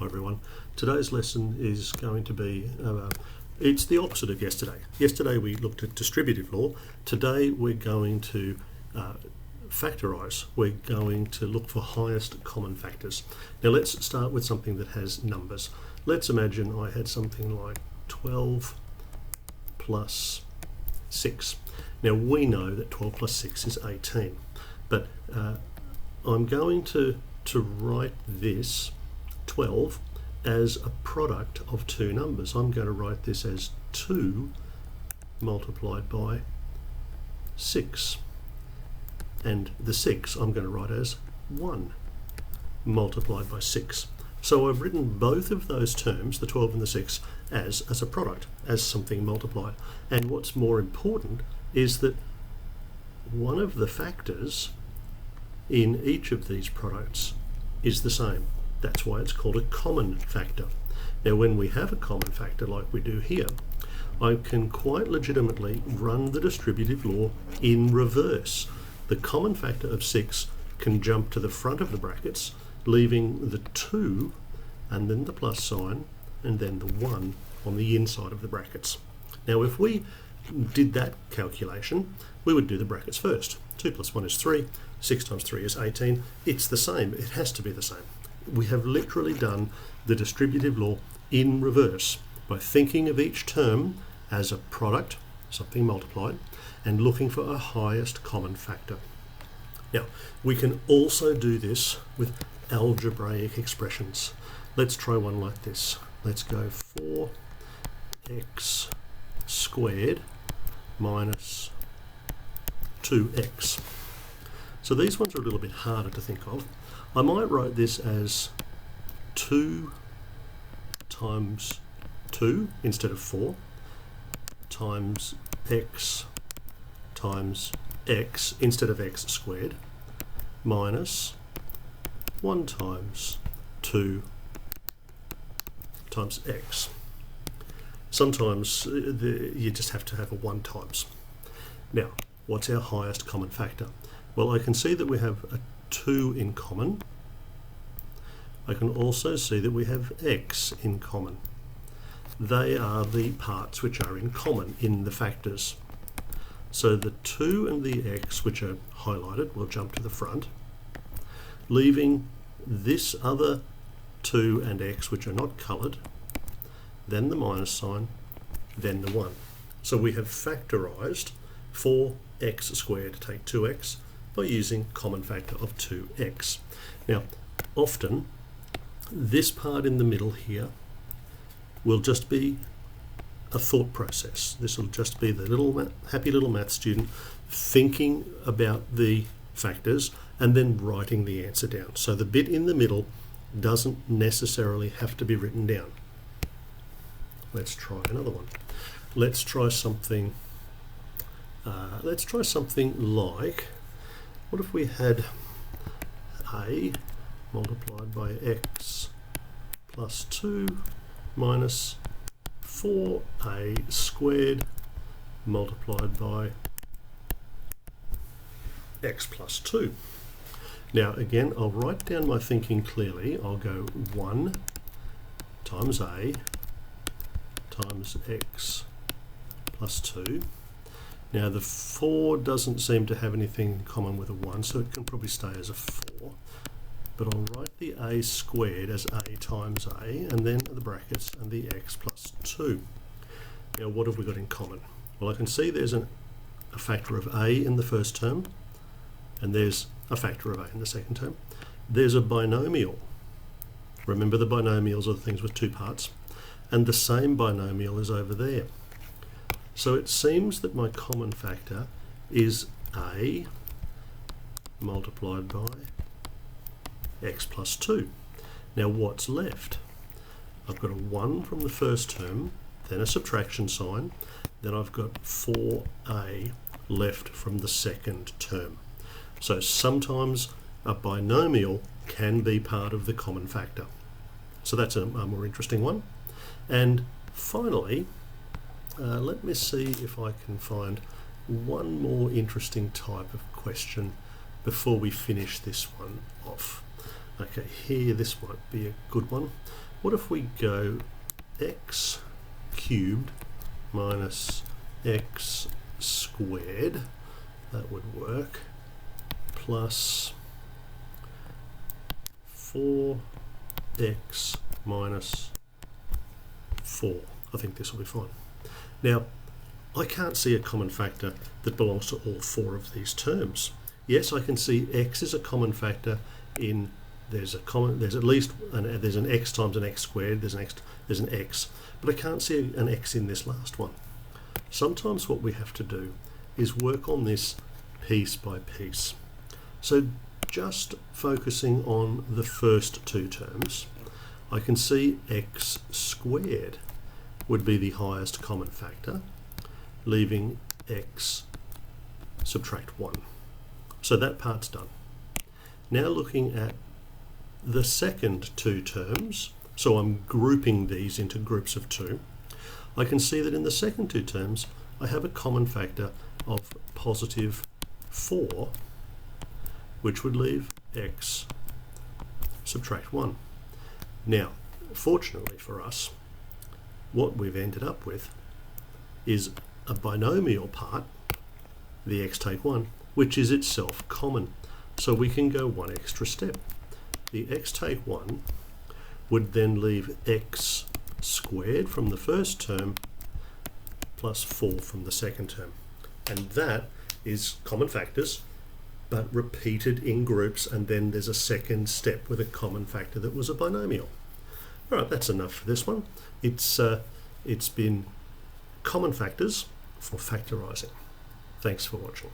Hi everyone. Today's lesson is going to be, it's the opposite of yesterday. Yesterday we looked at distributive law. Today we're going to factorise. We're going to look for highest common factors. Now let's start with something that has numbers. Let's imagine I had something like 12 plus 6. Now we know that 12 plus 6 is 18, but I'm going to write this 12 as a product of two numbers. I'm going to write this as 2 multiplied by 6, and the 6 I'm going to write as 1 multiplied by 6. So I've written both of those terms, the 12 and the 6, as a product, as something multiplied. And what's more important is that one of the factors in each of these products is the same. That's why it's called a common factor. Now when we have a common factor like we do here, I can quite legitimately run the distributive law in reverse. The common factor of 6 can jump to the front of the brackets, leaving the 2 and then the plus sign and then the 1 on the inside of the brackets. Now if we did that calculation, we would do the brackets first. 2 plus 1 is 3, 6 times 3 is 18. It's the same, it has to be the same. We have literally done the distributive law in reverse by thinking of each term as a product, something multiplied, and looking for a highest common factor. Now, we can also do this with algebraic expressions. Let's try one like this. Let's go 4x squared minus 2x. So these ones are a little bit harder to think of. I might write this as 2 times 2 instead of 4 times x instead of x squared minus 1 times 2 times x. Sometimes you just have to have a 1 times. Now, what's our highest common factor? Well, I can see that we have a 2 in common. I can also see that we have x in common. They are the parts which are in common in the factors. So the 2 and the x, which are highlighted, will jump to the front, leaving this other 2 and x, which are not coloured, then the minus sign, then the 1. So we have factorised 4x squared, take 2x, by using common factor of 2x. Now, often this part in the middle here will just be a thought process. This will just be the happy little math student thinking about the factors and then writing the answer down. So the bit in the middle doesn't necessarily have to be written down. Let's try another one. Let's try something like, what if we had a multiplied by x plus 2 minus 4a squared multiplied by x plus 2. Now again, I'll write down my thinking clearly. I'll go 1 times a times x plus 2. Now the 4 doesn't seem to have anything in common with a 1, so it can probably stay as a 4. But I'll write the a squared as a times a, and then the brackets and the x plus 2. Now what have we got in common? Well, I can see there's a factor of a in the first term, and there's a factor of a in the second term. There's a binomial. Remember, the binomials are the things with two parts, and the same binomial is over there. So it seems that my common factor is a multiplied by x plus 2. Now what's left? I've got a 1 from the first term, then a subtraction sign, then I've got 4a left from the second term. So sometimes a binomial can be part of the common factor. So that's a more interesting one. And finally, let me see if I can find one more interesting type of question before we finish this one off. Okay, here, this might be a good one. What if we go x cubed minus x squared, that would work, plus 4x minus 4. I think this will be fine. Now, I can't see a common factor that belongs to all four of these terms. Yes, I can see x is a common factor in there's at least there's an x times an x squared, there's an x, but I can't see an x in this last one. Sometimes what we have to do is work on this piece by piece. So just focusing on the first two terms, I can see x squared would be the highest common factor, leaving x subtract 1. So that part's done. Now looking at the second two terms, so I'm grouping these into groups of two, I can see that in the second two terms I have a common factor of positive 4, which would leave x subtract 1. Now, fortunately for us, what we've ended up with is a binomial part, the x take 1, which is itself common. So we can go one extra step. The x take 1 would then leave x squared from the first term plus 4 from the second term. And that is common factors, but repeated in groups, and then there's a second step with a common factor that was a binomial. All right, that's enough for this one. It's been common factors for factorising. Thanks for watching.